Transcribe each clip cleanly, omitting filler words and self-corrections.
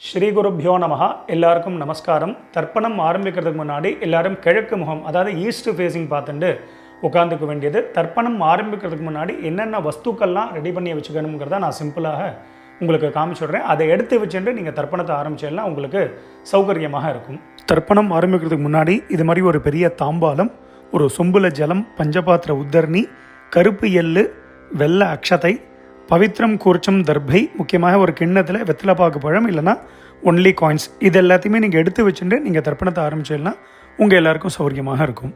ஸ்ரீ குருப்யோ நமஹ. எல்லாருக்கும் நமஸ்காரம். தர்ப்பணம் ஆரம்பிக்கிறதுக்கு முன்னாடி எல்லாரும் கிழக்கு முகம், அதாவது ஈஸ்ட் ஃபேஸிங் பார்த்துட்டு உட்காந்துக்க வேண்டியது. தர்ப்பணம் ஆரம்பிக்கிறதுக்கு முன்னாடி என்னென்ன வஸ்துக்கள்லாம் ரெடி பண்ணி வச்சுக்கணுங்கிறத நான் சிம்பிளாக உங்களுக்கு காமிச்சுடுறேன். அதை எடுத்து வச்சுட்டு நீங்கள் தர்ப்பணத்தை ஆரம்பிச்சேன்னா உங்களுக்கு சௌகரியமாக இருக்கும். தர்ப்பணம் ஆரம்பிக்கிறதுக்கு முன்னாடி இது மாதிரி ஒரு பெரிய தாம்பாலம், ஒரு சொம்புல ஜலம், பஞ்சபாத்திர உத்தரணி, கருப்பு எள்ளு, வெள்ளை அக்ஷதை, பவித்ரம் கூர்ச்சம் தர்பை, முக்கியமாக ஒரு கிண்ணத்தில் வெத்தலைப்பாக்கு பழம் இல்லைனா ஒன்லி காயின்ஸ், இது எல்லாத்தையுமே நீங்கள் எடுத்து வச்சுட்டு நீங்கள் தர்ப்பணத்தை ஆரம்பிச்சிடலாம். உங்கள் எல்லாருக்கும் சௌகரியமாக இருக்கும்.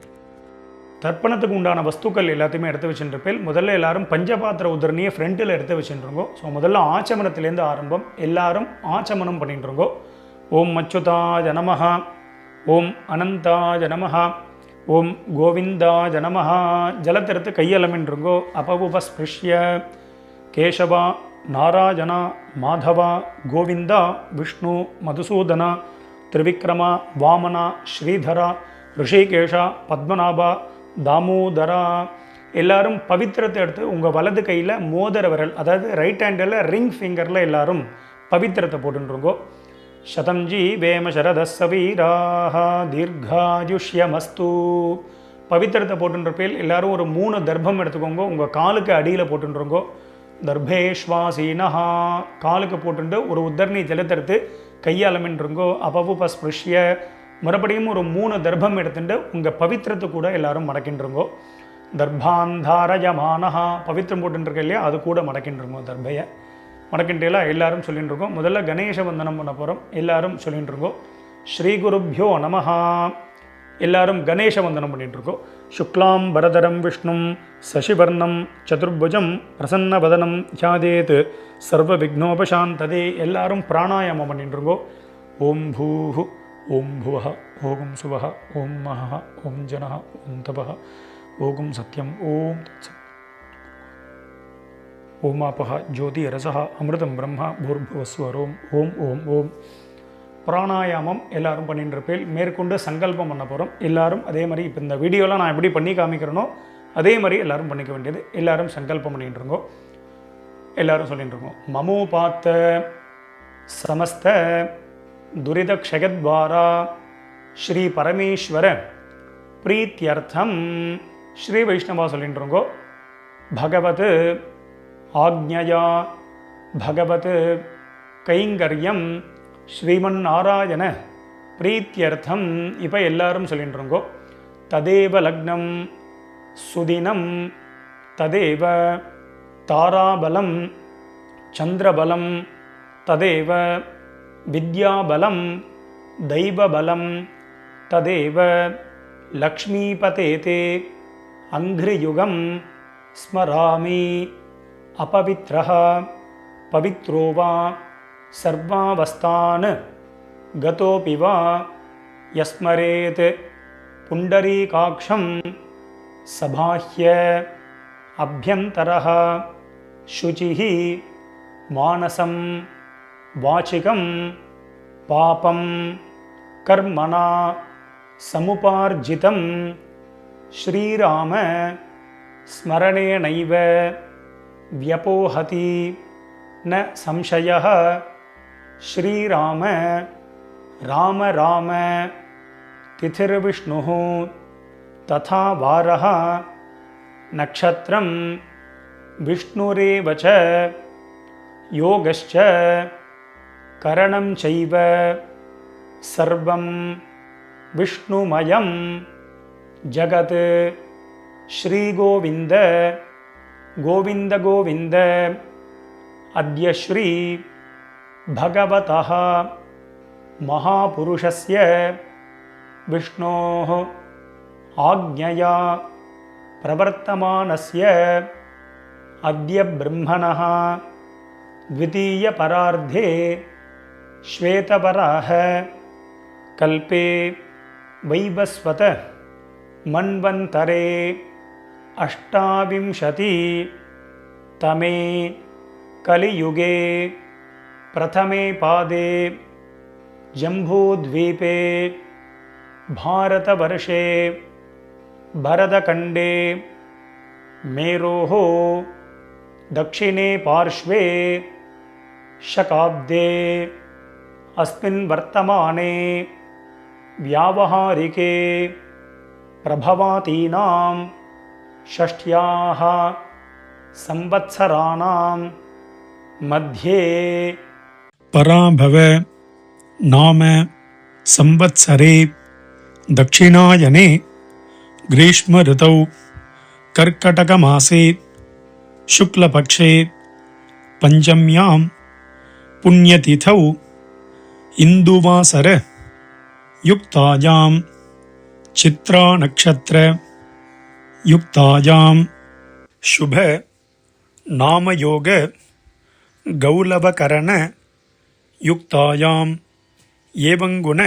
தர்ப்பணத்துக்கு உண்டான வஸ்துக்கள் எல்லாத்தையுமே எடுத்து வச்சுருப்பேன். முதல்ல எல்லாரும் பஞ்சபாத்திர உதரணியை ஃப்ரண்ட்டில் எடுத்து வச்சுருங்கோ. ஸோ முதல்ல ஆச்சமனத்திலேருந்து ஆரம்பம். எல்லாரும் ஆச்சமனம் பண்ணிட்டுருங்கோ. ஓம் அச்சுதாய நமஹ, ஓம் அனந்தாய நமஹ, ஓம் கோவிந்தாய நமஹ. ஜலத்திறத்து கையலமின்றுங்கோ. அபவுபஸ்பிருஷ்ய கேசவா நாராயணா மாதவா கோவிந்தா விஷ்ணு மதுசூதனா திரிவிக்ரமா வாமனா ஸ்ரீதரா ரிஷிகேஷா பத்மநாபா தாமோதரா. எல்லாரும் பவித்திரத்தை எடுத்து உங்கள் வலது கையில் மோதிர விரல், அதாவது ரைட் ஹேண்டில் ரிங் ஃபிங்கரில் எல்லாரும் பவித்திரத்தை போட்டுருங்கோ. சதம்ஜி வேம சரதசவீராக தீர்காயுஷ்யமஸ்து. பவித்திரத்தை போட்டுருப்பேல் எல்லாரும் ஒரு 3 தர்ப்பம் எடுத்துக்கோங்க. உங்கள் காலுக்கு அடியில் போட்டுருங்கோ. தர்பேஷ்வாசீனஹா, காலுக்கு போட்டுட்டு ஒரு உத்தரணி ஜலத்தெடுத்து கையாலமின்றுங்கோ. அபவுபஸ்பிருஷ்ய, மறுபடியும் ஒரு 3 தர்ப்பம் எடுத்துட்டு உங்கள் பவித்திரத்தை கூட எல்லாரும் மடக்கின்றுங்கோ. தர்பாந்தாரயமானஹா, பவித்திரம் போட்டுருக்க இல்லையா, அது கூட மடக்கின்றுங்கோ. தர்பையை மடக்கின்றலாம் எல்லாரும் சொல்லிட்டுருக்கோம். முதல்ல கணேச வந்தனம் பண்ண போகிறோம். எல்லாரும் சொல்லிட்டுருங்கோ. ஸ்ரீ குருப்யோ நமஹா. எல்லாரும் கணேச வந்தனம் பண்ணிட்டுருக்கோம். சுக்லாம் பரதரம் விஷ்ணும் சசிவர்ணம் சதுர்புஜம் பிரசன்னவதனம் தியாதேத் சர்வ விக்னோபசாந்ததே. எல்லாரும் பிராணாயாமம் பண்ணிட்டுருங்கோ. ஓம் பூஹு ஓம் புவஹ ஓம் சுவஹ ஓம் மஹ ஓம் ஜனஹ ஓம் தபஹ ஓம் சத்யம் ஓம் தத்சத் ஓமாபஹ ஜோதி ரசஹ அமிர்தம் பிரம்மா பூர்புவஸ்வரோம் ஓம் ஓம் ஓம். பிராணாயாமம் எல்லாரும் பண்ணிட்டு இருப்பேன். மேற்கொண்டு சங்கல்பம் பண்ண போகிறோம். எல்லாரும் அதே மாதிரி இப்போ இந்த வீடியோலாம் நான் எப்படி பண்ணி காமிக்கிறேனோ அதே மாதிரி எல்லாரும் பண்ணிக்க வேண்டியது. எல்லாரும் சங்கல்பம் பண்ணிட்டு இருக்கோம். எல்லாரும் சொல்லிட்டு இருக்கோம். மமோபாத்த சமஸ்த துரித க்ஷயத்வாரா ஸ்ரீ பரமேஸ்வர பிரீத்தியர்த்தம். ஸ்ரீ வைஷ்ணவா சொல்லிட்டு இருக்கோம். பகவத் ஆக்ஞயா பகவத் கைங்கரியம் ஸ்ரீமன் நாராயண பிரீத்தியர்த்தம். இப்போ எல்லாரும் சொல்லிட்டுருங்கோ. ததேவ லக்னம் சுதினம் ததேவ தாராபலம் சந்திரபலம் ததேவ வித்யாபலம் தெய்வபலம் ததேவ லக்ஷ்மீபதேதே அங்கிரியுகம் ஸ்மராமி அபவித்ரஹ பவித்ரோவா சர்வாவஸ்தான் கதோபி வா யஸ்மரேத் புண்டரீகாக்ஷம் சபாஹ்ய அப்யந்தரஹ சுசிஹி மானசம் வாச்சிகம் பாபம் கர்மணா சமுபார்ஜிதம் ஸ்ரீராம ஸ்மரணேனைவ வ்யபோஹதி ந சம்சயः. ஸ்ரீராம ராம ராம திதிர்விஷ்ணுः ததா வாரः நக்ஷத்ரம் விஷ்ணுரேவ ச யோகஸ்ச கரணம் சைவ சர்வம் விஷ்ணுமயம் ஜகத். ஸ்ரீகோவிந்த கோவிந்த கோவிந்த அத்ய ஸ்ரீ பகவதः மகாபுருஷஸ்ய விஷ்ணோः ஆக்ஞயா பிரவர்த்தமானஸ்ய அத்ய பிரம்மணः த்விதீய பரார்த்தே ஸ்வேதபராஹ கல்பே வைவஸ்வத மன்வந்தரே அஷ்டாவிம்சதி தமே கலியுகே பிரதமே பாதே ஜம்பூத்வீபே பாரதவர்ஷே பரதகண்டே மேரோஹோ दक्षिणे पार्श्वे शकाब्दे अस्मिन् वर्तमाने व्यावहारिके प्रभवातीनां षष्ट्याः संवत्सराणां मध्ये पराभव नाम संवत्सरे दक्षिणायने ग्रीष्म ऋतौ कर्कटकमासे शुक्लपक्षे पंचम्यां पुण्यतिथौ इंदुवासर युक्तायां चित्रा नक्षत्र युक्तायां शुभ नामयोग गौलवकरण युक्तायां एवं गुण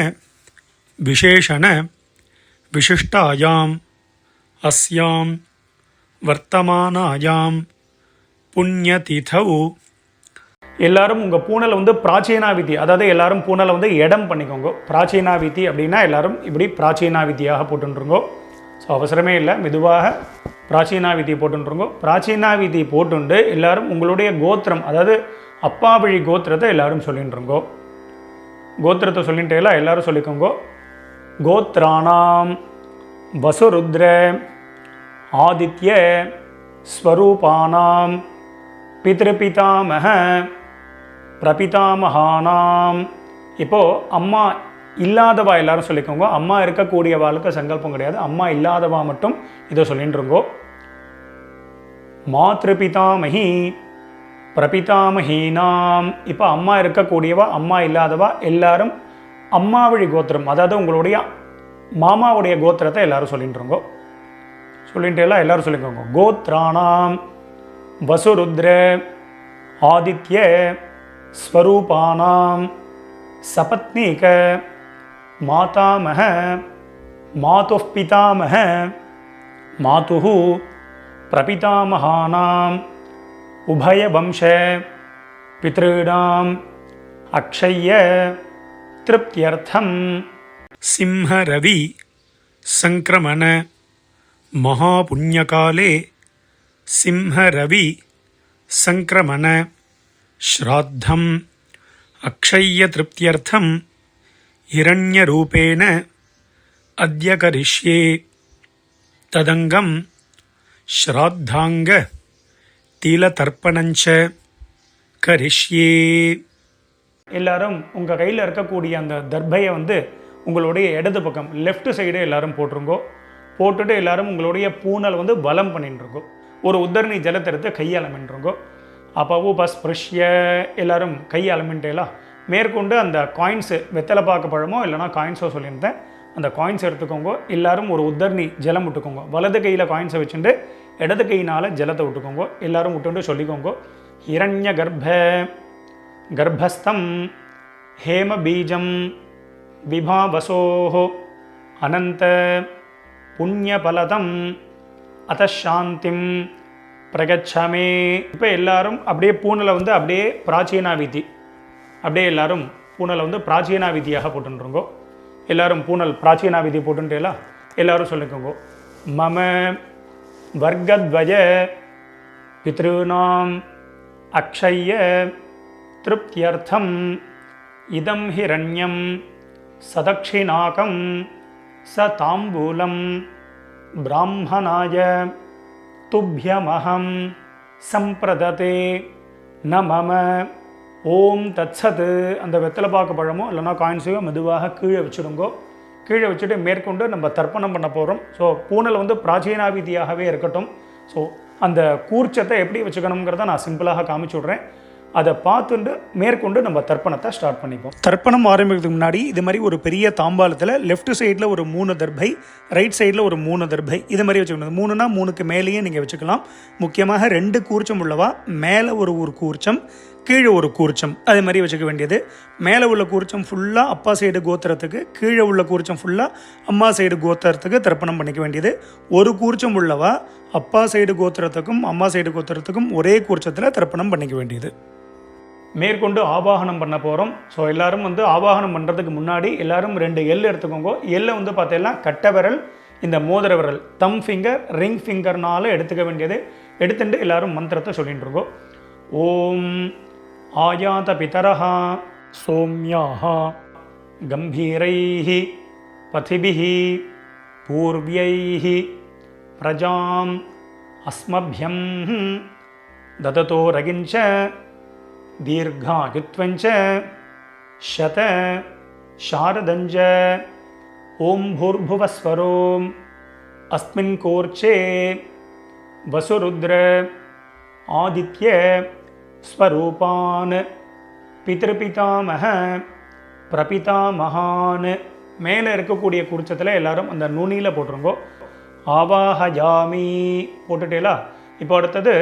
विशेषण विशिष्टायां अस्यां वर्तमानायां पुण्यतिथौ எல்லாரும் உங்கள் பூனலை வந்து பிராச்சீனாவிதி, அதாவது எல்லாரும் பூனலை வந்து இடம் பண்ணிக்கோங்க. பிராச்சீனாவிதி அப்படின்னா எல்லாரும் இப்படி பிராச்சீனாவிதியாக போட்டுருங்கோ. ஸோ அவசரமே இல்லை, மெதுவாக பிராச்சீனாவிதி போட்டுருங்கோ. பிராச்சீனாவிதி போட்டுண்டு எல்லாரும் உங்களுடைய கோத்திரம், அதாவது அப்பா வழி கோத்திரத்தை எல்லாரும் சொல்லிட்டுருங்கோ. கோத்திரத்தை சொல்லிட்டு எல்லாரும் சொல்லிக்கோங்க. கோத்ராணாம் வசுருத்ர ஆதித்ய ஸ்வரூபானாம் பித்ருபிதாமக பிரபிதாமகானாம். இப்போது அம்மா இல்லாதவா எல்லாரும் சொல்லிக்கோங்க. அம்மா இருக்கக்கூடியவாளுக்கு சங்கல்பம் கிடையாது, அம்மா இல்லாதவா மட்டும் இதை சொல்லிட்டுருங்கோ. மாத்ருபிதாமகி பிரபிதாமகீனாம். இப்போ அம்மா இருக்கக்கூடியவா அம்மா இல்லாதவா எல்லாரும் அம்மா வழி கோத்திரம், அதாவது உங்களுடைய மாமாவுடைய கோத்திரத்தை எல்லாரும் சொல்லிட்டுருங்கோ. சொல்லிட்டு எல்லாரும் சொல்லிக்கோங்க. கோத்ராணாம் வசுருத்ர ஆதித்ய ஸ்வரூபானாம் சபத்னீக மாதாமக மாதுः பிதாமக மாதுः பிரபிதாமகானாம் உபயவம்ச பித்ருணாம் அக்ஷய்ய திருப்தியர்த்தம் சிம்ஹரவி சங்கிரமண மகாபுண்யகாலே சிம்ஹரவி சங்கிரமண ஸ்ராத்தம் அக்ஷய்ய திருப்தியர்த்தம் ஹிரண்யரூபேண அத்ய கரிஷ்யே ததங்கம் ஸ்ராத்தாங்க தீலதர்ப்பணஞ்ச கரிஷ்யே. எல்லாரும் உங்கள் கையில் இருக்கக்கூடிய அந்த தர்பையை வந்து உங்களுடைய இடது பக்கம் லெஃப்ட் சைடு எல்லாரும் போட்டுருங்கோ. போட்டுட்டு எல்லாரும் உங்களுடைய பூனல் வந்து பலம் பண்ணிட்டுருங்கோ. ஒரு உத்தரணி ஜலத்தை எடுத்து கையாளமின்றுங்கோ. அப்போ உபஸ்பிருஷ்ய எல்லாரும் கையாளமின்ட்டேலாம் மேற்கொண்டு அந்த காயின்ஸு வெத்தலை பாக்கு பழமோ இல்லைனா காயின்ஸோ சொல்லியிருந்தேன், அந்த காயின்ஸ் எடுத்துக்கோங்க. எல்லாரும் ஒரு உத்தரணி ஜலம் விட்டுக்கோங்க. வலது கையில் காயின்ஸை வச்சுட்டு இடது கையினால் ஜலத்தை விட்டுக்கோங்க. எல்லாரும் விட்டுண்டு சொல்லிக்கோங்க. ஹிரண்ய கர்ப்பஸ்தம் ஹேம பீஜம் விபாவசோஹோ அனந்த புண்ணியபலதம் அதசாந்திம் பிரகச்சமே. இப்போ எல்லாரும் அப்படியே பூனலை வந்து அப்படியே பிராச்சீனாவிதி, அப்படியே எல்லாரும் பூனலை வந்து பிராச்சீனாவிதியாக போட்டுருங்கோ. எல்லாரும் பூனல் பிராச்சீனாவிதி போட்டுட்டேலா எல்லாரும் சொல்லிக்கோங்க. மம வர்க்கத்வய பித்ருணாம் அக்ஷய்ய திருப்தியர்த்தம் இதம் ஹிரண்யம் சதக்ஷிணாகம் ச தாம்பூலம் பிராமணாய துப்யமஹம் சம்பிரததே ந மம ஓம் தத்சத். அந்த வெத்தலை பாக்கு பழமோ இல்லைனா காயின்ஸையோ மெதுவாக கீழே வச்சுடுங்கோ. கீழே வச்சுட்டு மேற்கொண்டு நம்ம தர்ப்பணம் பண்ண போகிறோம். ஸோ பூனல் வந்து பிராச்சீனாவிதியாகவே இருக்கட்டும். ஸோ அந்த கூர்ச்சத்தை எப்படி வச்சுக்கணுங்கிறத நான் சிம்பிளாக காமிச்சு விட்றேன். அதை பார்த்துட்டு மேற்கொண்டு நம்ம தர்ப்பணத்தை ஸ்டார்ட் பண்ணிப்போம். தர்ப்பணம் ஆரம்பிக்கிறதுக்கு முன்னாடி இது மாதிரி ஒரு பெரிய தாம்பாலத்தில் லெஃப்ட் சைடில் ஒரு 3 தர்பை, ரைட் சைடில் ஒரு 3 தர்பை, இது மாதிரி வச்சுக்கணும். 3னா 3க்கு மேலேயே நீங்கள் வச்சுக்கலாம். முக்கியமாக 2 கூர்ச்சம் உள்ளவா மேலே ஒரு கூர்ச்சம், கீழே ஒரு கூர்ச்சம், அது மாதிரி வச்சுக்க வேண்டியது. மேலே உள்ள கூர்ச்சம் ஃபுல்லாக அப்பா சைடு கோத்திரத்துக்கு, கீழே உள்ள கூர்ச்சம் ஃபுல்லாக அம்மா சைடு கோத்திரத்துக்கு தர்ப்பணம் பண்ணிக்க வேண்டியது. ஒரு கூர்ச்சம் உள்ளவா அப்பா சைடு கோத்திரத்துக்கும் அம்மா சைடு கோத்திரத்துக்கும் ஒரே கூர்ச்சத்தில் தர்ப்பணம் பண்ணிக்க வேண்டியது. மேற்கொண்டு ஆவாகனம் பண்ண போகிறோம். ஸோ எல்லோரும் வந்து ஆவாகனம் பண்ணுறதுக்கு முன்னாடி எல்லோரும் 2 எள் எடுத்துக்கோங்க. எள்ளை வந்து பார்த்தீங்கன்னா கட்டை விரல், இந்த மோதிர விரல், தம் ஃபிங்கர், ரிங் ஃபிங்கர்னால எடுத்துக்க வேண்டியது. எடுத்துட்டு எல்லோரும் மந்திரத்தை சொல்லிட்டு இருக்கோம். ஓம் ஆயாத பிதரஹா सौम्याः गम्भीरैः पथिभिः पूर्व्यैः प्रजाम् अस्मभ्यं ददतो रगिञ्च दीर्घायुत्वञ्च शत शारदञ्च ॐ भूर्भुवस्वरो अस्मिन् कोर्चे वसुरुद्र आदित्य स्वरूपान् பிதೃபிதாமக பிரபிதாமகான். மேலே இருக்கக்கூடிய குறிச்சத்தில் எல்லாரும் அந்த நுனியில் போட்டுருங்கோ. ஆவாஹயாமி போட்டுட்டேலா. இப்போ அடுத்தது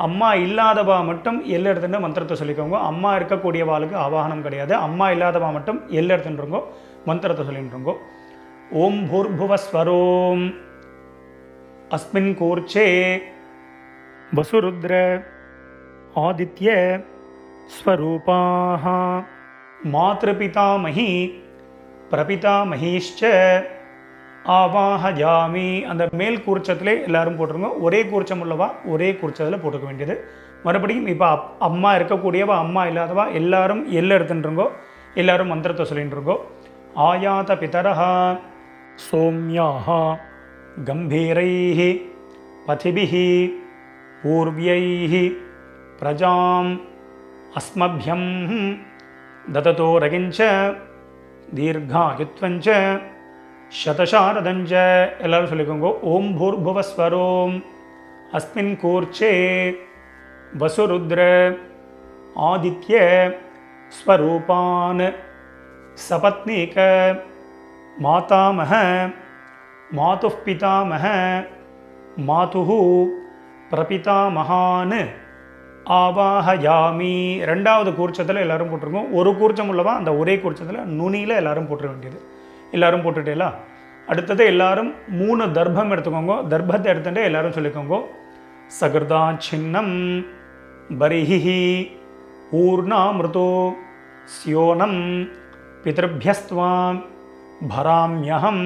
அம்மா இல்லாதவா மட்டும் எல் எடுத்துட்டு மந்திரத்தை சொல்லிக்கோங்க. அம்மா இருக்கக்கூடியவாளுக்கு ஆவாகனம் கிடையாது. அம்மா இல்லாதவா மட்டும் எல் எடுத்துட்டுருங்கோ, மந்திரத்தை சொல்லிட்டுருங்கோ. ஓம் பூர்புவஸ்வரோம் அஸ்மின் கூர்ச்சே வசுருத்ர ஆதித்ய ஸ்வரூபாஹ மாத்ருபிதாமஹி பிரபிதாமஹீஷ்ச ஆவாஹயாமி. அந்த மேல் கூர்ச்சத்திலே எல்லாரும் போட்டுருங்க. ஒரே கூர்ச்சம் உள்ளவா ஒரே கூர்ச்சத்தில் போட்டுக்க வேண்டியது. மறுபடியும் இப்போ அம்மா இருக்கக்கூடியவா அம்மா இல்லாதவா எல்லாரும் எல்ல எடுத்துட்டுருங்கோ. எல்லாரும் மந்திரத்தை சொல்லிட்டுருங்கோ. ஆயாத பிதரஹ சோம்யாஹ கம்பீரைஹ பதிபிஹ பூர்வ்யைஹ பிரஜாம் अस्मभ्यं ददतो रगिञ्च दीर्घायुत्वञ्च शतशारदञ्च எல்லாரும் சொல்லிக்கோங்க. ஓம் பூர்புவஸ்வரோம் அஸ்மின் கூர்ச்சே வசுருத்ர ஆதித்ய ஸ்வரூபான் சபத்னீக மாதாமஹ மாதுः பிதாமஹ மாதுः பிரபிதாமகான் ஆவாஹயாமி. ரெண்டாவது கூர்ச்சத்தில் எல்லாரும் போட்டிருக்கோம். ஒரு கூர்ச்சம் உள்ளவா அந்த ஒரே கூர்ச்சத்தில் நுனியில் எல்லாரும் போட்டுற வேண்டியது. எல்லாரும் போட்டுட்டேலா. அடுத்தது எல்லாரும் 3 தர்ப்பம் எடுத்துக்கோங்க. தர்ப்பத்தை எடுத்துட்டு எல்லாரும் சொல்லிக்கோங்க. சகிருதா சின்னம் பரிஹி ஊர்ணாமிருதோ ஸ்யோனம் பிதೃभ्यஸ்த்வாம் பராம்யஹம்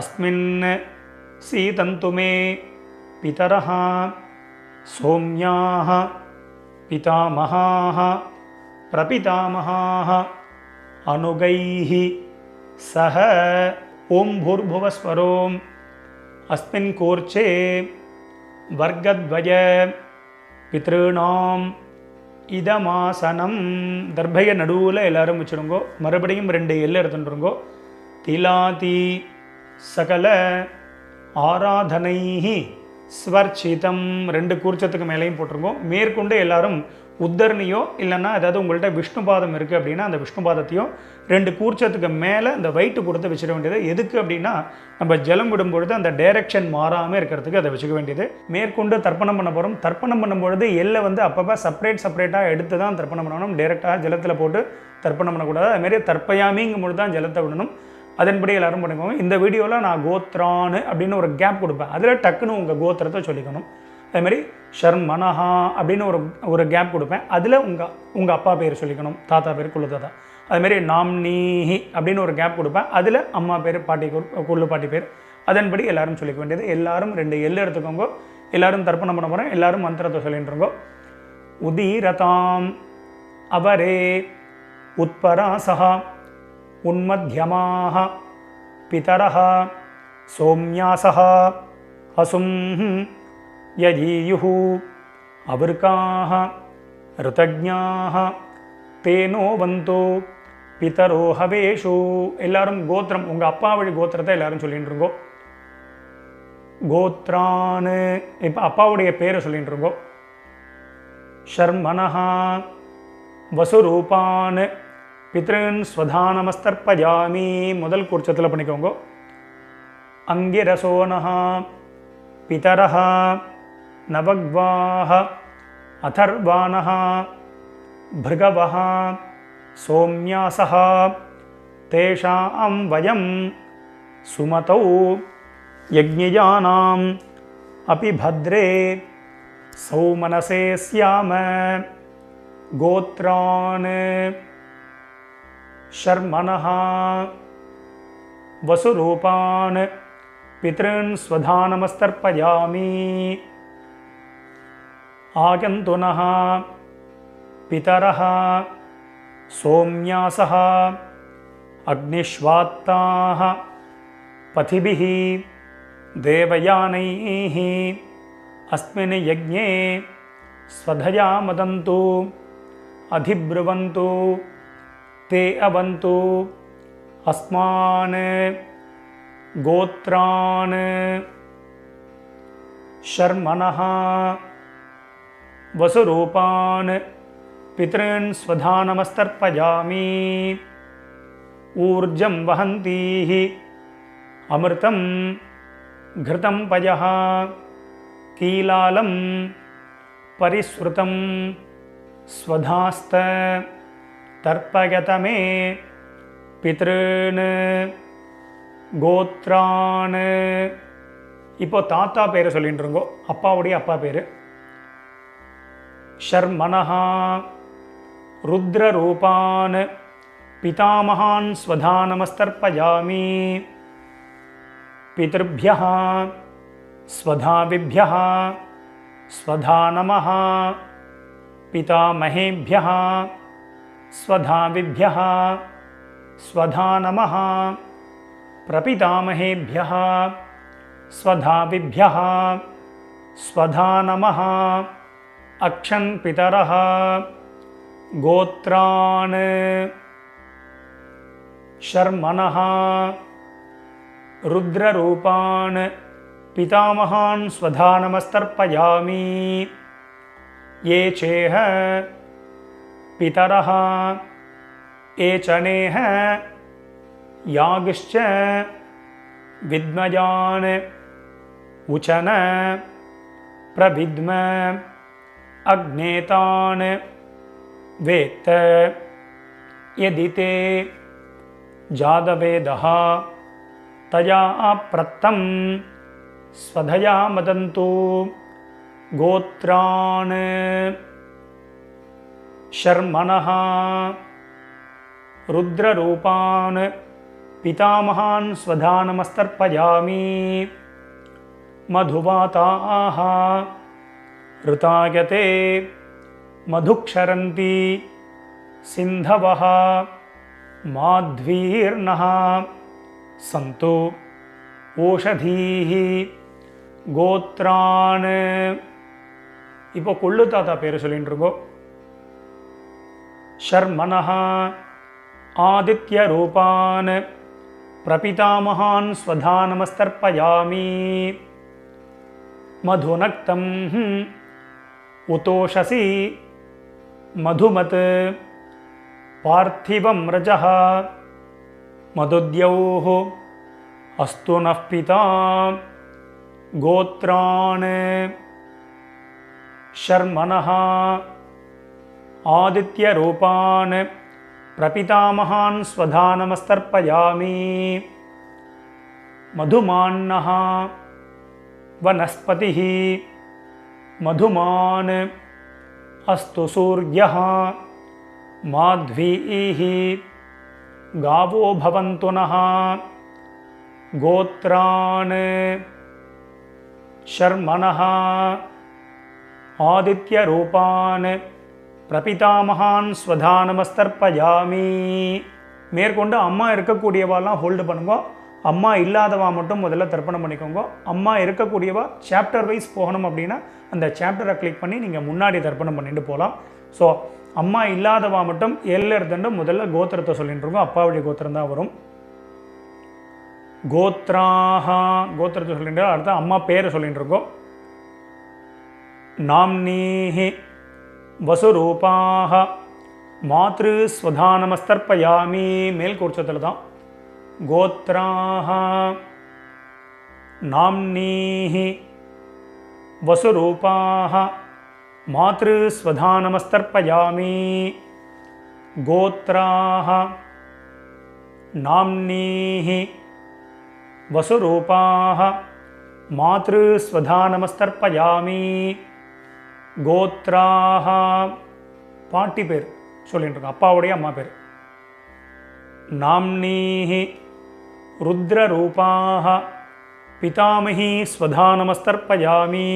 அஸ்மின் சீதந்து மே பிதரஹ சோம்யாஹ பிதாமகாஹ பிரபிதாமகாஹ அனுகைஹி சஹ. ஓம் பூர்புவஸ்வரோம் அஸ்மின் கூர்ச்சே வர்க்கத்வய பித்ருணாம் இதமாசனம். தர்பைய நடுவில் எல்லாரும் வச்சுருங்கோ. மறுபடியும் 2 எல்லை எடுத்துட்டுருங்கோ. திலாதி சகல ஆராதனைஹி ஸ்வர்ச்சிதம். 2 கூர்ச்சத்துக்கு மேலேயும் போட்டிருக்கோம். மேற்கொண்டு எல்லாரும் உத்தரணியோ இல்லைன்னா ஏதாவது உங்கள்கிட்ட விஷ்ணு பாதம் இருக்குது அப்படின்னா அந்த விஷ்ணு பாதத்தையும் 2 கூர்ச்சத்துக்கு மேலே அந்த வெயிட்டு கொடுத்து வச்சிட வேண்டியது. எதுக்கு அப்படின்னா நம்ம ஜலம் விடும்பொழுது அந்த டைரெக்ஷன் மாறாமல் இருக்கிறதுக்கு அதை வச்சுக்க வேண்டியது. மேற்கொண்டு தர்ப்பணம் பண்ண போகிறோம். தர்ப்பணம் பண்ணும்பொழுது எல்லை அப்பப்போ செப்பரேட்டாக எடுத்து தான் தர்ப்பணம் பண்ணணும். டைரெக்டாக ஜலத்தில் போட்டு தர்ப்பணம் பண்ணக்கூடாது. அதுமாரி தர்ப்பயாமிங்கும் பொழுது தான் ஜலத்தை விடணும். அதன்படி எல்லாரும் பண்ணிக்கோங்க. இந்த வீடியோவில் நான் கோத்ரான்னு அப்படின்னு ஒரு கேப் கொடுப்பேன். அதில் டக்குன்னு உங்கள் கோத்திரத்தை சொல்லிக்கணும். அதேமாதிரி ஷர்மனஹா அப்படின்னு ஒரு கேப் கொடுப்பேன். அதில் உங்கள் அப்பா பேர் சொல்லிக்கணும், தாத்தா பேர் குள்ளு தாத்தா. அதுமாரி நாம்னீஹி அப்படின்னு ஒரு கேப் கொடுப்பேன். அதில் அம்மா பேர் பாட்டி குள்ளு பாட்டி பேர். அதன்படி எல்லாரும் சொல்லிக்க வேண்டியது. எல்லாரும் 2 எல்லை எடுத்துக்கோங்க. எல்லாரும் தர்ப்பணம் பண்ண போகிறேன். எல்லாரும் மந்திரத்தை சொல்லிட்டுருங்கோ. உதீரதாம் அவரே உத்பராசஹா உன்மத்யமாக பிதரஹ சோம்யாசஹ அசும் யஜீயுஹு அவர்காஹ ருதஜ்ஞாஹ தேனோ வந்தோ பிதரோ ஹவேஷு. எல்லாரும் கோத்திரம் உங்கள் அப்பா வழி கோத்திரத்தை எல்லாரும் சொல்லிட்டுருங்கோ. கோத்ரான்னு இப்போ அப்பாவுடைய பேரை சொல்லிட்டுருங்கோ. ஷர்மனஹா வசுரூபான் பித்ருன் ஸ்வதானமஸ்தர்ப்பயாமி. முதல் கூர்ச்சத்தில் பண்ணிக்கோங்க. அங்கிரசோனஹ பிதரஹ நவக்வாஹ அதர்வானஹ பிருகவஹ சோம்யாசஹ தேஷாம் வயம் சுமதௌ யஜ்ஞயானாம் அபி பத்ரே சௌமனசே ஸ்யாம. கோத்ரான் ஷர்மனஹ வசுரூபான் பித்ருன் ஸ்வதானமஸ்தர்ப்பயாமி. ஆகந்துனஹ பிதரஹ सोम्यासः अग्निश्वात्ताः पथिभिः देवयानैः अस्मिन् यज्ञे स्वधया मदन्तु अधिब्रुवन्तु ते अवन्तु अस्मान् गोत्रान् शर्मणः वसुरूपान् पितॄन् स्वधा नमस्तर्पयामि। ऊर्जं वहन्तीः अमृतं घृतं पयः कीलालं परिस्रुतं स्वधास्त तर्पयत मे पितॄन् கோத்ரான். இப்போ தாத்தா பேரை சொல்லிட்டு இருங்கோ, அப்பாவுடைய அப்பா பேர். ஷர்மணஹா ருத்ரரூபான் பிதாமகான் ஸ்வதா நமஸ்தர்ப்பயாமி. பிதர்भ्यः स्वधाविभ्यः स्वधा नमः. पितामहेभ्यः स्वधाविभ्यः स्वधा नमः. प्रपितामहेभ्यः स्वधाविभ्यः स्वधा नमः. अक्षन् पितरः गोत्रान् शर्मणः रुद्ररूपान् पितामहान् स्वधा नमस्तर्पयामि. ये चेह पितरः एचनेह यागिश्च विद्मयान् उचन प्रविद्म अग्नेतान् वेत्त यदि ते जातवेदः तया प्रत्तं स्वधया मदन्तु गोत्रान् शर्मणः रुद्ररूपान् पितामहान् स्वधा नमस्तर्पयामि. मधुवाताः ऋतायते मधुक्षरन्ति सिन्धवः माध्वीर्नः सन्तु ओषधीः गोत्रान्. இப்போ கொள்ளு தாத்தா பேர் சொல்லிட்டு இருக்கோம். शर्मणः आदित्यरूपान् प्रपितामहान् स्वधा नमस्तर्पयामि. मधुनक्तं उतोषसि मधुमत् पार्थिवं रजः मधुद्यौः अस्तु नः पिता गोत्रान् शर्मणः आदित्यरूपान् प्रपितामहान् स्वधा नमस्तर्पयामि. मधुमान्नः वनस्पतिः मधुमान् अस्तु सूर्यः माध्वीः गावो भवन्तु नः गोत्रान् शर्मणः आदित्यरूपान् பிரபிதாமகான் ஸ்வதா நமஸ்தர்ப்பயாமி. மேற்கொண்டு அம்மா இருக்கக்கூடியவாலாம் ஹோல்டு பண்ணுங்க, அம்மா இல்லாதவா மட்டும் முதல்ல தர்ப்பணம் பண்ணிக்கோங்க. அம்மா இருக்கக்கூடியவா சாப்டர் வைஸ் போகணும் அப்படின்னா அந்த சாப்டரை கிளிக் பண்ணி நீங்கள் முன்னாடி தர்ப்பணம் பண்ணிட்டு போகலாம். ஸோ அம்மா இல்லாதவா மட்டும் எல்ல இருந்துட்டு முதல்ல கோத்திரத்தை சொல்லிட்டு இருக்கோம். அப்பாவுடைய கோத்திரம் தான் வரும். கோத்ராஹா கோத்திரத்தை சொல்லிட்டு அடுத்த அம்மா பேரை சொல்லிட்டு இருக்கோம். நாம்னீஹி वसुरूपाः मातृस्वधा नमस्तर्पयामि. மேல் கோட்சத்தில் தான். गोत्राः नाम्नीः वसुरूपाः मातृस्वधा नमस्तर्पयामि. गोत्राः नाम्नीः वसुरूपाः मातृस्वधा नमस्तर्पयामि. கோத்ராஹ பாட்டி பேர் சொல்லிட்டு இருக்கோம், அப்பாவுடைய அம்மா பேர். நாம்னீஹி ருத்ரரூபாஹ பிதாமஹி ஸ்வதா நமஸ்தர்ப்பயாமி.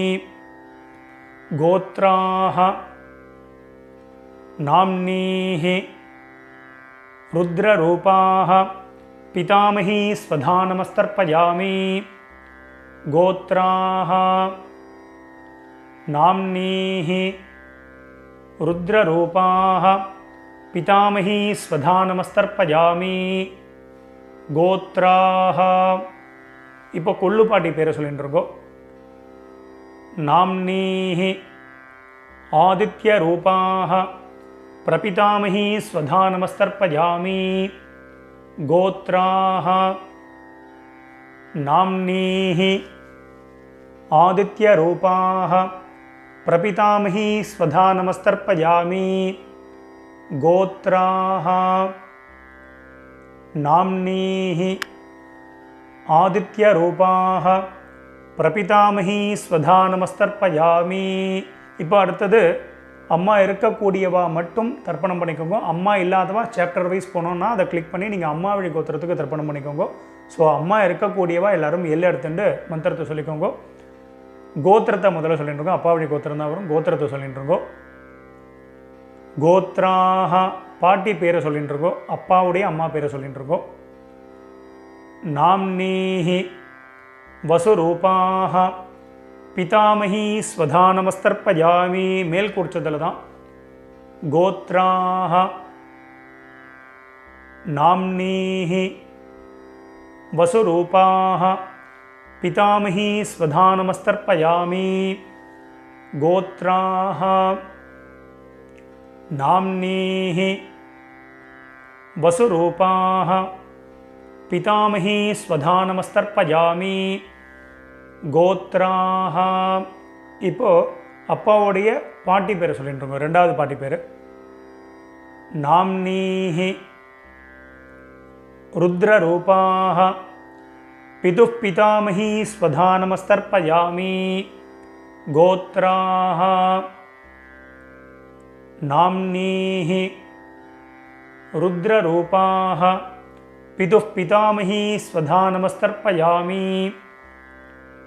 கோத்ராஹ நாம்னீஹி रुद्ररूपाः पितामही स्वधा नमस्तर्पयामि गोत्राः नाम्नीः रुद्ररूपाः पितामही स्वधा नमस्तर्पयामि गोत्राः இப்போ கொள்ளுப்பாட்டி பேரை சொல்லிட்டு இருக்கோம். नाम्नीः आदित्यरूपाः प्रपितामही स्वधा नमस्तर्पयामि गोत्राः नाम्नीः आदित्यरूपाः प्रपितामही स्वधा नमस्तर्पयामि गोत्राः नाम्नीः आदित्यरूपाः பிரபிதாமகி ஸ்வதா நமஸ்தர்ப்பயாமி. இப்போ அடுத்தது அம்மா இருக்கக்கூடியவா மட்டும் தர்ப்பணம் பண்ணிக்கோங்க. அம்மா இல்லாதவா சாப்டர் வைஸ் போனோன்னா அதை கிளிக் பண்ணி நீங்கள் அம்மா வழி கோத்திரத்துக்கு தர்ப்பணம் பண்ணிக்கோங்க. ஸோ அம்மா இருக்கக்கூடியவா எல்லாரும் எல்லை எடுத்துட்டு மந்திரத்தை சொல்லிக்கோங்க. கோத்திரத்தை முதல்ல சொல்லிட்டுருக்கோம். அப்பா வழி கோத்திரம் தான் வரும். கோத்திரத்தை சொல்லிட்டுருக்கோம். கோத்ராக பாட்டி பேரை சொல்லிட்டுருக்கோம். அப்பாவுடைய அம்மா பேரை சொல்லிட்டுருக்கோம். நாம்னீஹி வசுரூபாக பிதாமகி ஸ்வதா நமஸ்தர்ப்பயாமி மேல் குறிச்சதில் தான். கோத்ராக நாம்னீஹி வசுரூபாக பிதாமகி ஸ்வதா நமஸ்தர்ப்பயாமி கோத்ராக நாம்னீஹி வசுரூபாக பிதாமகி ஸ்வதா நமஸ்தர்ப்பயாமி கோத்ராக. இப்போ அப்பாவுடைய பாட்டி பேரை சொல்லிட்டு இருக்கோம். ரெண்டாவது பாட்டி பேர் நாம்னீஹி ருத்ரரூபாக பிதுः பிதாமகி ஸ்வதா நமஸ்தர்ப்பயாமி கோத்ராக நாம்னீஹி ருத்ரரூபாக பிதுः பிதாமகி ஸ்வதா நமஸ்தர்ப்பயாமி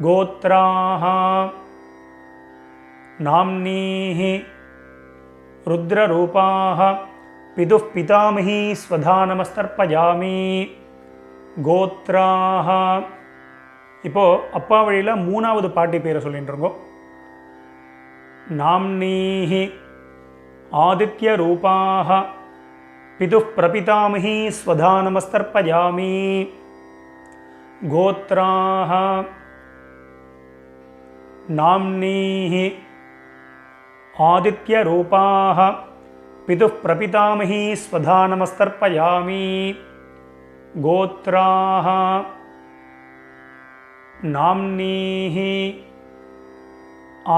கோத்ராः நாம்னீஹி ருத்ரரூபாः பிதுः பிதாமகி ஸ்வதா நமஸ்தர்ப்பயாமி கோத்ராः. இப்போ அப்பா வழியில் மூணாவது பாட்டி பேரை சொல்லிட்டு இருக்கோம். நாம்னீஹி ஆதித்யரூபாः பிதுः பிரபிதாமகி ஸ்வதா நமஸ்தர்ப்பயாமி கோத்ராः நாம்னீஹி ஆதித்யரூபாः பிதுः பிரபிதாமகி ஸ்வதா நமஸ்தர்ப்பயாமி கோத்ராः நாம்னீஹி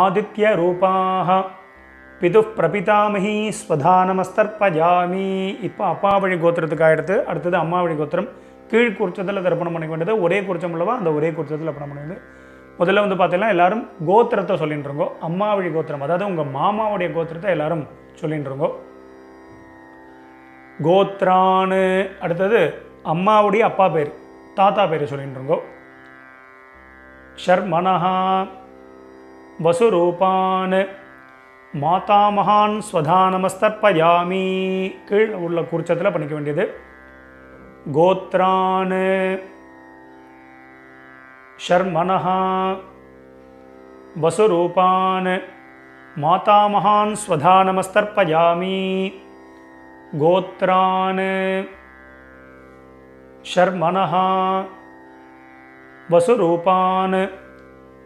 ஆதித்யரூபாः பிதுः பிரபிதாமகி ஸ்வதா நமஸ்தர்ப்பயாமி. இப்போ அப்பா வழி கோத்திரத்துக்கு ஆகிடுது. அடுத்தது அம்மா வழி கோத்திரம். கீழ் குறிச்சத்தில் தர்ப்பணம் பண்ணிக்க வேண்டியது. ஒரே குறிச்சம் உள்ளவா அந்த ஒரே குறிச்சத்தில் தர்ப்பணம் பண்ண வேண்டியது. முதல்ல வந்து பார்த்தீங்கன்னா எல்லாரும் கோத்திரத்தை சொல்லிட்டு இருக்கோம். அம்மா வழி கோத்திரம், அதாவது உங்கள் மாமாவுடைய கோத்திரத்தை எல்லாரும் சொல்லிட்டு இருக்கோம். கோத்ரான்னு அடுத்தது அம்மாவுடைய அப்பா பேர் தாத்தா பேர் சொல்லிட்டு இருக்கோம். ஷர்மனஹா வசுரூபான் மாதாமகான் ஸ்வதா நமஸ்தர்ப்பயாமி கீழ் உள்ள குறிச்சத்தில் பண்ணிக்க வேண்டியது. கோத்ரான் ஷர்மனஹா வசுரூபான் மாதாமகான் ஸ்வதா நமஸ்தர்ப்பயாமி கோத்ரான் ஷர்மனஹா வசுரூபான்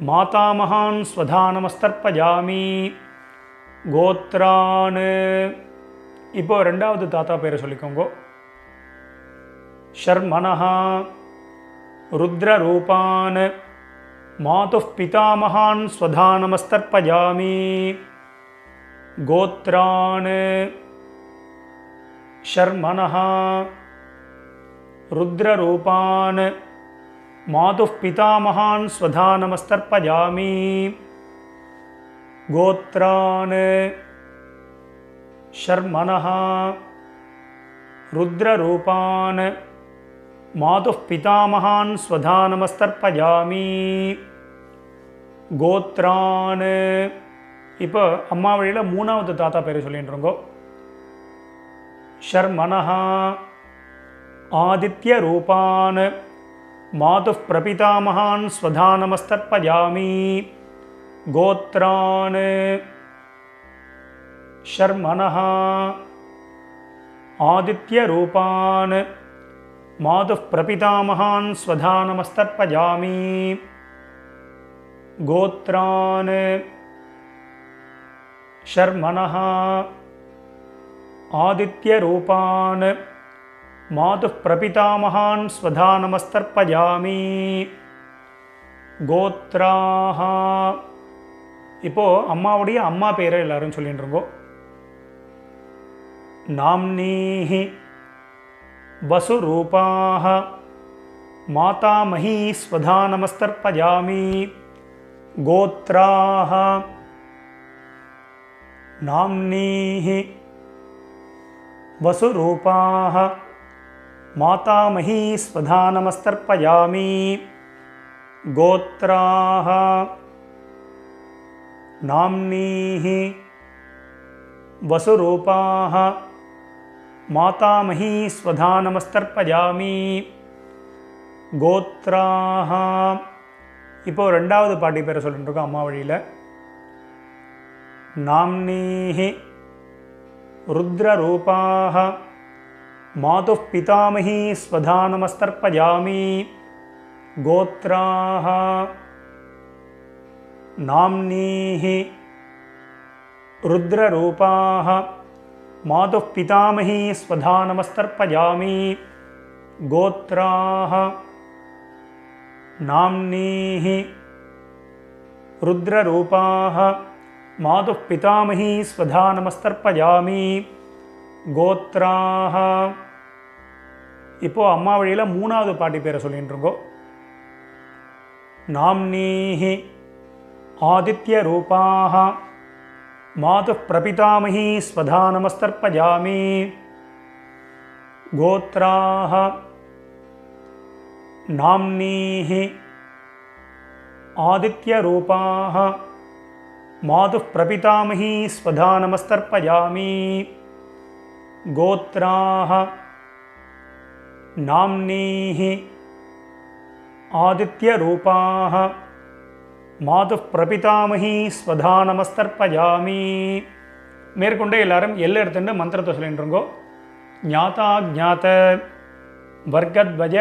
மாதாமகான் ஸ்வதா நமஸ்தர்ப்பயாமி கோத்ரான். இப்போ ரெண்டாவது தாத்தா பேரை சொல்லிக்கோங்க. ஷர்மனஹா ருத்ரரூபான் மாதுः பிதாமகான் ஸ்வதா நமஸ்தர்ப்பயாமி கோத்ரான் ஷர்மனஹா ருத்ரரூபான் மாதுः பிதாமகான் ஸ்வதா நமஸ்தர்ப்பயாமி கோத்ரான் ஷர்மனஹா ருத்ரரூபான் மாதுः பிதாமகான் ஸ்வதா நமஸ்தர்ப்பயாமி கோத்ரான். இப்போ அம்மா வழியில் மூணாவது தாத்தா பேரை சொல்லிட்டு இருக்கோம். ஷர்மனஹா ஆதித்ய ரூபான் மாதுः பிரபிதாமகான் ஸ்வதா நமஸ்தர்ப்பயாமி கோத்ரான் ஷர்மணः ஆதித்ய ரூபான் மாதுः பிரபிதாமகான் ஸ்வதா நமஸ்தர்ப்பயாமி கோத்ரான் ஷர்மணः ஆதித்ய ரூபான் மாதுः பிரபிதாமகான் ஸ்வதா நமஸ்தர்ப்பயாமி கோத்ராஹ. இப்போது அம்மாவுடைய அம்மா பேரை எல்லாரும் சொல்லிட்டு இருக்கோம். நாம்னீஹி வசுரூபாஹ மாதாமஹீ ஸ்வதா நமஸ்தர்ப்பயாமி கோத்ராஹ. நாம்னீஹி வசுரூபாஹ மாதாமஹீ ஸ்வதா நமஸ்தர்ப்பயாமி கோத்ராஹ. நாம்னீஹி வசுரூபாஹ மாதாமஹீ ஸ்வதா நமஸ்தர்ப்பயாமி கோத்ராஹ. இப்போது ரெண்டாவது பாட்டி பேரை சொல்லிட்டு இருக்கோம் அம்மா வழியில். நாம்னீஹி ருத்ரரூபாஹ மாதுः பிதாமஹீ ஸ்வதா நமஸ்தர்ப்பயாமி கோத்ராஹ. நாம்னீஹி ருத்ரரூபாஹ மாதுः பிதாமஹீ ஸ்வதா நமஸ்தர்ப்பயாமி கோத்ராஹ. நாம்னீஹி ருத்ரரூபாஹ மாதுः பிதாமஹீ ஸ்வதா நமஸ்தர்ப்பயாமி கோத்ராஹ. இப்போது அம்மா வழியில் மூணாவது பாட்டி பேரை சொல்லிட்டு இருக்கோம். நாம்னீஹி ஆதித்ய ரூபாஹ மாதுः பிரபிதாமஹீ ஸ்வதா நமஸ்தர்ப்பயாமி கோத்ராஹ. நாம்னீஹி ஆதித்ய ரூபாஹ மாதுः பிரபிதாமஹீ ஸ்வதா நமஸ்தர்ப்பயாமி கோத்ராஹ. நாம்னீஹி ஆதித்ய ரூபாஹ மாதுः பிரபிதாமஹீ ஸ்வதா நமஸ்தர்ப்பயாமி. மேற்கொண்டு எல்லாரும் எல்லை எடுத்துட்டு மந்திரத்தை சொல்லிட்டுருங்கோ. ஞாதா ஜாத வர்க்கத்வஜ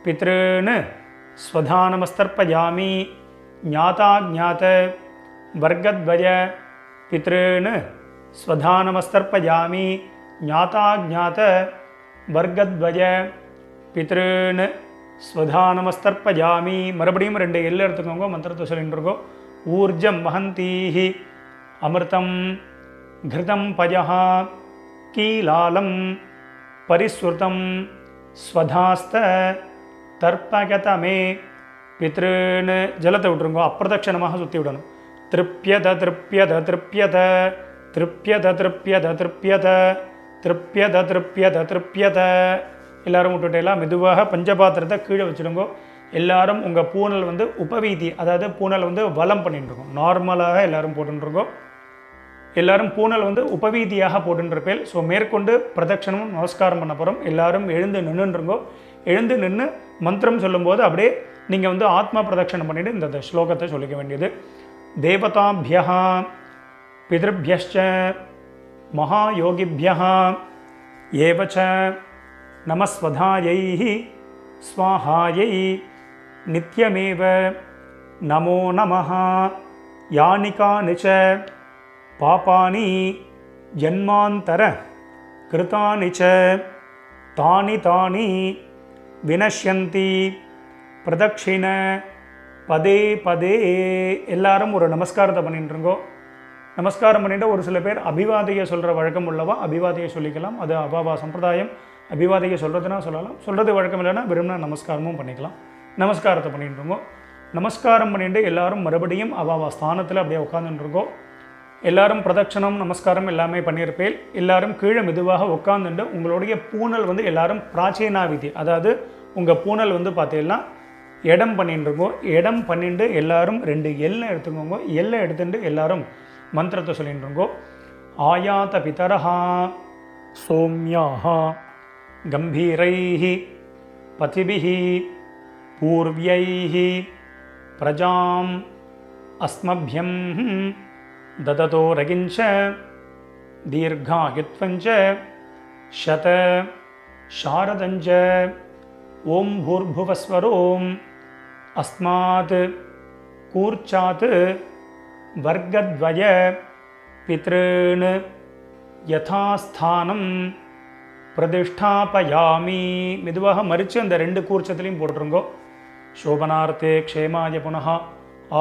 பித்ருன்னு ஸ்வதா நமஸ்தர்ப்பயாமி. ஞாதா ஜாத வர்க்கத்வஜ பித்ருன்னு ஸ்வதா நமஸ்தர்ப்பயாமி. ஞாதா ஜாத வர்க்கத்வஜ பித்ருன்னு ஸ்வதா நமஸ்தர்ப்பயாமி. மறுபடியும் ரெண்டு எல்லை எடுத்துக்கோங்க, மந்திரத்தை சொல்லிட்டு இருக்கோம். ஊர்ஜம் வஹந்தீஹி அமிர்தம் கிருதம் பஜஹ கீலாலம் பரிஸ்ருதம் ஸ்வதாஸ்த தர்ப்பகதமே பித்ருன்னு ஜலத்தை விட்டுருங்கோ. அப்பிரதட்சணமாக சுற்றி விடணும். திருப்யத திருப்யத திருப்யத திருப்யத திருப்யத திருப்யத திருப்யத திருப்யத திருப்யத. எல்லாரும் விட்டுட்டு எல்லாம் மெதுவாக பஞ்சபாத்திரத்தை கீழே வச்சுடுங்கோ. எல்லாரும் உங்கள் பூனல் வந்து உபவீதி, அதாவது பூனல் வந்து வலம் பண்ணிட்டுருக்கோம். நார்மலாக எல்லாரும் போட்டுருக்கோம். எல்லாரும் பூனல் வந்து உபவீதியாக போட்டுருப்பேன். ஸோ மேற்கொண்டு பிரதட்சணமும் நமஸ்காரம் பண்ண போகிறோம். எல்லாரும் எழுந்து நின்றுருங்கோ. எழுந்து நின்று மந்திரம் சொல்லும்போது அப்படியே நீங்கள் வந்து ஆத்மா பிரதட்சணம் பண்ணிவிட்டு இந்த ஸ்லோகத்தை சொல்லிக்க வேண்டியது. தேவதாபியः பிதృभ्यश्च மகாயோகிभ्यः ஏவ ச நமஸ்வதாயை ஸ்வாஹாயை நித்யமேவ நமோ நமः. யானி கானி ச பாபானி ஜன்மாந்தர கிருதானி ச தானி தானி வினஷ்யந்தி பிரதக்ஷிண பதே பதே. எல்லாரும் ஒரு நமஸ்காரத்தை பண்ணிட்டுருங்கோ. நமஸ்காரம் பண்ணிட்டு ஒரு சில பேர் அபிவாதையை சொல்கிற வழக்கம் உள்ளவா அபிவாதையை சொல்லிக்கலாம். அது அபாவா சம்பிரதாயம். அபிவாதையை சொல்கிறதுனா சொல்லலாம், சொல்கிறது வழக்கம் இல்லைன்னா விரும்பினா நமஸ்காரமும் பண்ணிக்கலாம். நமஸ்காரத்தை பண்ணிட்டுருங்கோ. நமஸ்காரம் பண்ணிட்டு எல்லாரும் மறுபடியும் அபாவா ஸ்தானத்தில் அப்படியே உட்காந்துட்டுருக்கோம். எல்லாரும் பிரதட்சணம் நமஸ்காரம் எல்லாமே பண்ணியிருப்பேன். எல்லாரும் கீழே மெதுவாக உட்காந்துட்டு உங்களுடைய பூனல் வந்து எல்லாரும் பிராச்சீனாவிதி, அதாவது உங்கள் பூனல் வந்து பார்த்தீங்கன்னா இடம் பண்ணிட்டுருக்கோம். இடம் பண்ணிட்டு எல்லாரும் ரெண்டு எல்லை எடுத்துக்கோங்க. எல்லை எடுத்துட்டு எல்லாரும் மந்திரத்தை சொல்லிட்டுருங்கோ. ஆயாத பிதரஹா சோம்யாஹா गंभीरैः पतिभिः पूर्व्यैः प्रजाम् अस्मभ्यं ददतो रगिञ्च दीर्घायुत्वञ्च शत शारदञ्च ओं भूर्भुवस्वरों अस्मात् कूर्चात् वर्गद्वय पितॄन् यथास्थानं प्रतिष्ठापयामि. மெதுவாக மறித்து அந்த ரெண்டு கூர்ச்சத்திலையும் போட்டுருங்கோ. சோபனார்த்தே க்ஷேமாய புனः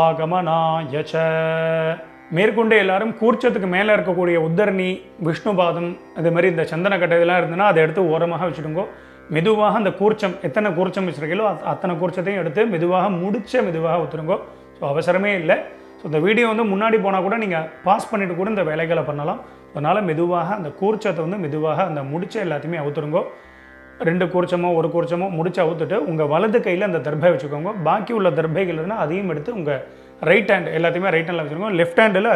ஆகமனாய ச. மேற்கொண்டு எல்லாரும் கூர்ச்சத்துக்கு மேலே இருக்கக்கூடிய உத்தரணி, விஷ்ணுபாதம், அது மாதிரி இந்த சந்தனக்கட்டை இதெல்லாம் இருந்ததுன்னா அதை எடுத்து ஓரமாக வச்சுடுங்கோ. மெதுவாக அந்த கூர்ச்சம், எத்தனை கூர்ச்சம் வச்சுருக்கீங்களோ அத்தனை கூர்ச்சத்தையும் எடுத்து மெதுவாக மெதுவாக ஊற்றுருங்கோ. ஸோ அவசரமே இல்லை. ஸோ இந்த வீடியோ வந்து முன்னாடி போனால் கூட நீங்கள் பாஸ் பண்ணிவிட்டு கூட இந்த வேலைகளை பண்ணலாம். அதனால் மெதுவாக அந்த கூர்ச்சத்தை வந்து மெதுவாக அந்த முடிச்ச எல்லாத்தையுமே அவுத்துருங்கோ. ரெண்டு கூர்ச்சமோ ஒரு கூர்ச்சமோ முடிச்சு அவுத்துட்டு உங்கள் வலது கையில் அந்த தர்பை வச்சுக்கோங்க. பாக்கி உள்ள தர்பைகள் இருந்தால் அதையும் எடுத்து உங்கள் ரைட் ஹேண்ட் எல்லாத்தையுமே ரைட் ஹேண்டில் வச்சுருக்கோம். லெஃப்ட் ஹேண்டில்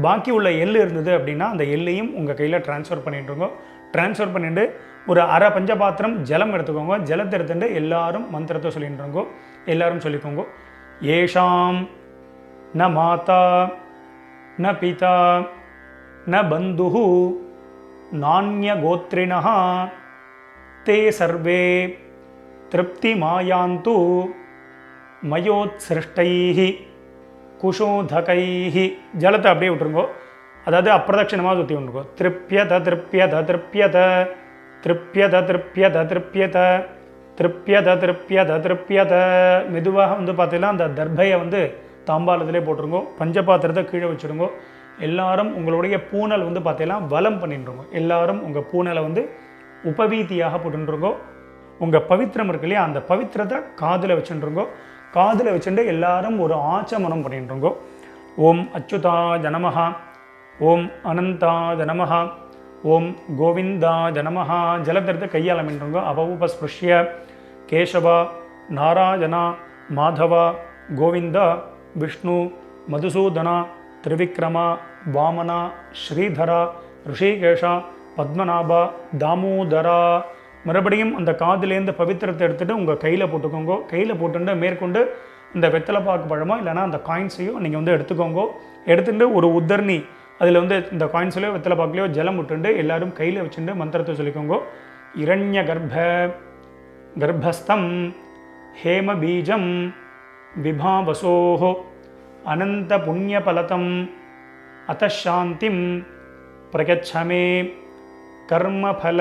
பாக்கி உள்ள எள் இருந்தது அப்படின்னா அந்த எல்லையும் உங்கள் கையில் ட்ரான்ஸ்ஃபர் பண்ணிட்டுருங்க. ட்ரான்ஸ்ஃபர் பண்ணிவிட்டு ஒரு அரை பஞ்சபாத்திரம் ஜலம் எடுத்துக்கோங்க. ஜலத்தை எடுத்துட்டு எல்லாரும் மந்திரத்தை சொல்லிட்டுருங்கோ. எல்லாரும் சொல்லிக்கோங்க. ஏஷாம் ந மாதா ந பிதா ந பந்துः நான்ய கோத்ரிணः தே சர்வே திருப்திமாயாந்து மயோத்சிருஷ்டைः குஷோதகைः. ஜலத்தை அப்படியே விட்டுருங்கோ. அதாவது அப்பிரதட்சிணமாக சுற்றி விட்டுருங்கோ. திருப்யத திருப்யத திருப்யத திருப்யத திருப்யத திருப்யத திருப்யத திருப்யத திருப்யத. மெதுவாக வந்து பார்த்தீங்கன்னா அந்த தர்பையை வந்து தாம்பாளத்திலே போட்டுருங்கோ. பஞ்சபாத்திரத்தை கீழே வச்சுருங்கோ. எல்லாரும் உங்களுடைய பூனல் வந்து பார்த்தீங்கன்னா வலம் பண்ணிட்டுருங்கோ. எல்லாரும் உங்கள் பூனலை வந்து உபவீதியாக போட்டுருங்கோ. உங்கள் பவித்திரம் இருக்கு இல்லையா, அந்த பவித்திரத்தை காதில் வச்சுருங்கோ. காதில் வச்சுட்டு எல்லாரும் ஒரு ஆச்சமனம் பண்ணிட்டுருங்கோ. ஓம் அச்சுதாய நமஹ, ஓம் அனந்தாய நமஹ, ஓம் கோவிந்தாய நமஹ. ஜலத்திரத்தை கையால் அமைண்டுருங்கோ. அபவுபஸ்பிருஷ்ய கேசவா நாராயணா மாதவா கோவிந்தா விஷ்ணு மதுசூதனா திரிவிக்ரமா வாமனா ஸ்ரீதரா ரிஷிகேஷா பத்மநாபா தாமோதரா. மறுபடியும் அந்த காதிலேருந்து பவித்திரத்தை எடுத்துகிட்டு உங்கள் கையில் போட்டுக்கோங்க. கையில் போட்டுட்டு மேற்கொண்டு இந்த வெத்தலை பாக்கு பழமோ இல்லைனா அந்த காயின்ஸையும் நீங்கள் வந்து எடுத்துக்கோங்க. எடுத்துகிட்டு ஒரு உத்தரணி அதில் வந்து இந்த காயின்ஸ்லையோ வெத்தலை பாக்குலையோ ஜலம் விட்டுண்டு எல்லாரும் கையில் வச்சுட்டு மந்திரத்தை சொல்லிக்கோங்க. இரண்ய கர்ப்பஸ்தம் ஹேம பீஜம் விபாவசோஹ அனந்த புண்ணியபலதம் அத்தசாந்திம் பிரகச்சமே கர்மபல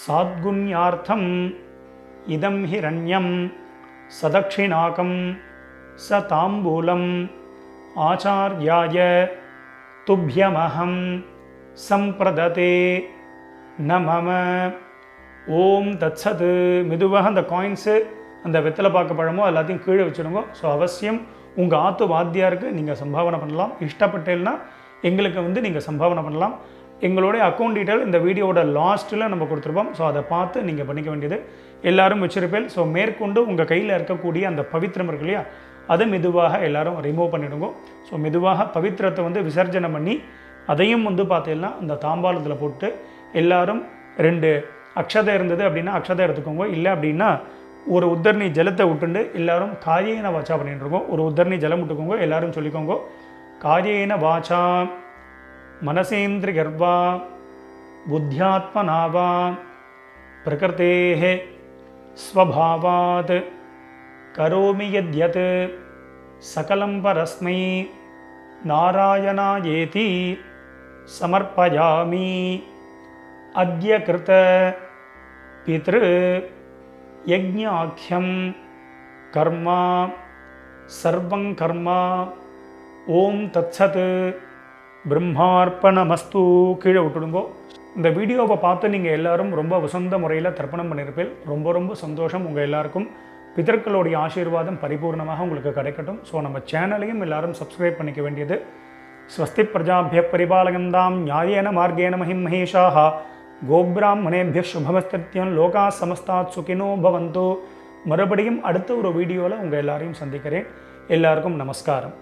சாத்குண்யார்த்தம் இதம் ஹிரண்யம் சதக்ஷிணாகம் ச தாம்பூலம் ஆச்சார்யாய துப்யமஹம் சம்பிரததே நமம. ஓம் தத்சத். மெதுவாக அந்த காயின்ஸு அந்த வெத்தலை பாக்கு பழமோ எல்லாத்தையும் கீழே வச்சுடுங்க. ஸோ அவசியம் உங்கள் ஆத்து வாத்தியாருக்கு நீங்கள் சம்பாவனை பண்ணலாம். இஷ்டப்பட்டேன்னா எங்களுக்கு வந்து நீங்கள் சம்பாவனை பண்ணலாம். எங்களுடைய அக்கௌண்ட் டீட்டெயில் இந்த வீடியோட லாஸ்ட்டில் நம்ம கொடுத்துருப்போம். ஸோ அதை பார்த்து நீங்கள் பண்ணிக்க வேண்டியது. எல்லோரும் வச்சிருப்பேன். ஸோ மேற்கொண்டு உங்கள் கையில் இருக்கக்கூடிய அந்த பவித்திரம் இருக்கு இல்லையா, அதை மெதுவாக எல்லோரும் ரிமூவ் பண்ணிவிடுங்க. ஸோ மெதுவாக பவித்திரத்தை வந்து விசர்ஜனை பண்ணி அதையும் வந்து பார்த்தீங்கன்னா அந்த தாம்பாளத்தில் போட்டு எல்லாரும் 2 அக்ஷதை இருந்தது அப்படின்னா அக்ஷதை எடுத்துக்கோங்க. இல்லை அப்படின்னா ஒரு உத்தரணி ஜலத்தை விட்டுண்டு எல்லாரும் காரியேன வாச்சா பண்ணிட்டுருக்கோம். ஒரு உத்தரணி ஜலம் விட்டுக்கோங்க. எல்லாரும் சொல்லிக்கோங்க. காரியேன வாச்சா மனசேந்திரி கர்வா புத்தியாத்மனாவா பிரகிருதேஹ ஸ்வபாவாத் கரோமி யத்யத் சகலம் பரஸ்மை நாராயணாயேதி சமர்ப்பயாமி. அத்ய கிருத பித்ரு யஜ்ஞாக்யம் கர்மா சர்வம் கர்மா. ஓம் தத்சத். பிரம்மார்ப்பணமஸ்து. கீழே விட்டுடுங்கோ. இந்த வீடியோவை பார்த்து நீங்கள் எல்லாரும் ரொம்ப வசந்த முறையில் தர்ப்பணம் பண்ணியிருப்பேன். ரொம்ப ரொம்ப சந்தோஷம். உங்கள் எல்லாருக்கும் பிதர்களுடைய ஆசீர்வாதம் பரிபூர்ணமாக உங்களுக்கு கிடைக்கட்டும். ஸோ நம்ம சேனலையும் எல்லாரும் சப்ஸ்கிரைப் பண்ணிக்க வேண்டியது. ஸ்வஸ்தி பிரஜாபிய பரிபாலகந்தாம் நியாயேன மார்கேன மஹிம் மகேஷாக கோப்ராஹ்மணேபிய சுபமஸ்தித்யம் லோகா சமஸ்தாத் சுகினோ பவந்து. மறுபடியும் அடுத்த ஒரு வீடியோவில் உங்கள் எல்லாரையும் சந்திக்கிறேன். எல்லாருக்கும் நமஸ்காரம்.